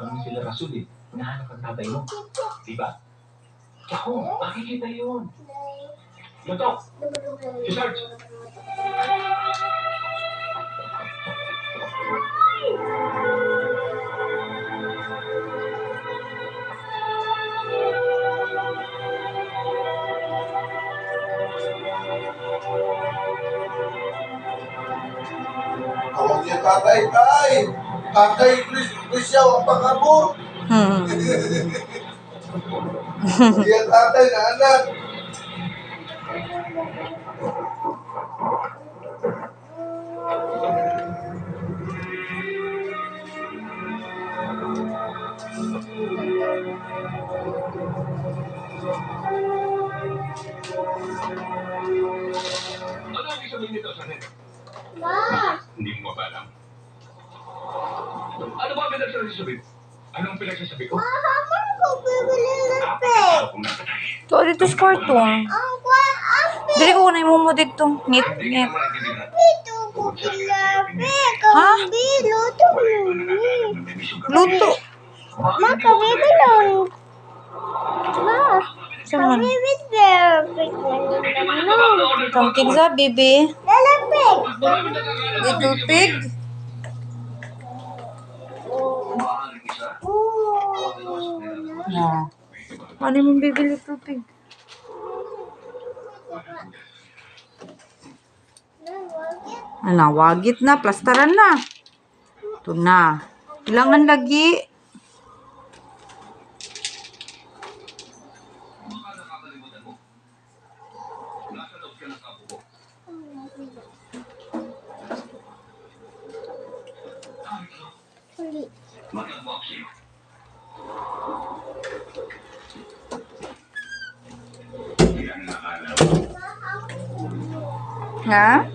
naman sila rason eh. Hinahanap ang tatay mo. Diba? Ako, makikita yun. Ito, si Sarge. Tawag niya tatay, tay! Tatay, Chris siya, wag pa ka mo! Iya tatay na anak! Ano ang sabihin nito sa akin? Hindi mo ba alam? Ano ba ang pinagsasabi? Anong pinagsasabi ko? Mama ko bibili ng pet. So, dito sa cartoon. Dili ko na mo dito. Ngit. Ito ko kilabi. Kambi, luto mo. Luto. Ma, kami bilon. Ma, Saman. kami bilon. Kamking sa, bibi. Lalapit. Little pig. Ah. Ano mong bibi little pig? Ano, wagit na. Plastaran na. Ito na. Kailangan lagi. Ha?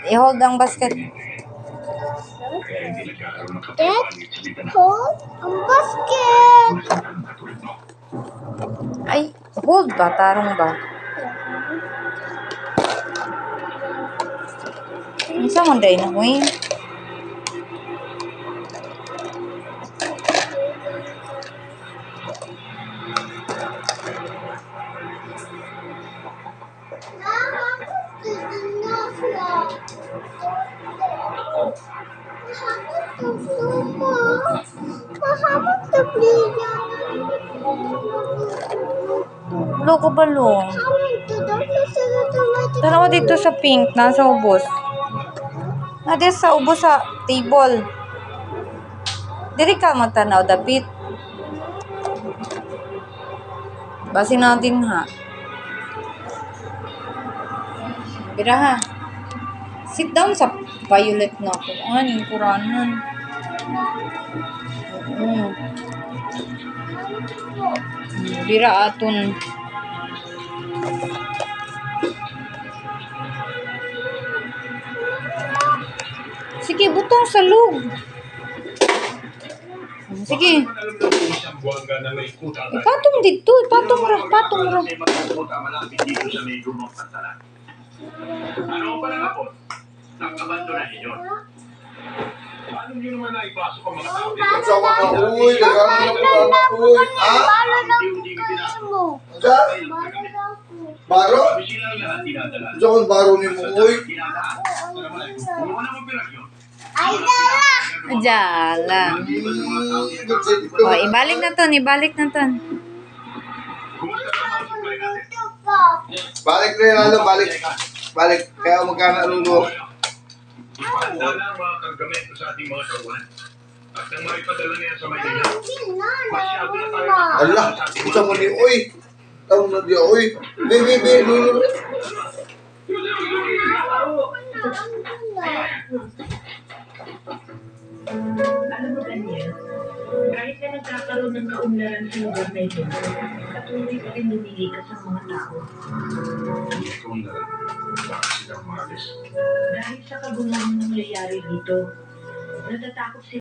I-hold ang basket. Dad, hold ang basket. Ay, hold ba? Tarong ba? Isa mo day na, huy. Loko ba lo? Tara ko dito sa pink, nasa ubos. Nade sa ubos sa table. Diri ka magtanaw, dapit. Basin natin ha. Bira ha. Sit down sa violet na ako. Ano yung kuranan? Bira aton. Sige, butang sa loob. Sige. Ipatong dito. Ipatong ra. Ano pa lang ako? Nakabandonan ninyo. Paano nyo naman naipasok ang mga tao dito? Sa mga uy, nagkakaroon ng mga uy. Ha? Balo ng pagkain mo. Aga? Baro? Sa kong baro ni mo uy. Ay, dala. Jala. O, ibalik na ton. Luto ko. Balik na yun, balik. Kaya magkana lulo. Ipahanda na ang mga kargamento sa sa ating mga tauhan. At nang maipadala niya sa Maynila, Hindi na. masyado na tayo Na. Ala, isa mo ni Uy. Tawag na di Uy. Baby, lulu. Alam mo, Daniel, kahit na nagkakaroon ng kaunlaran sa lugar na ito, patuloy pa rin lumili ka sa mga tao. Ito na lang. Bakit silang umalis? Dahil sa kagulahang nangyayari dito, natatakot sila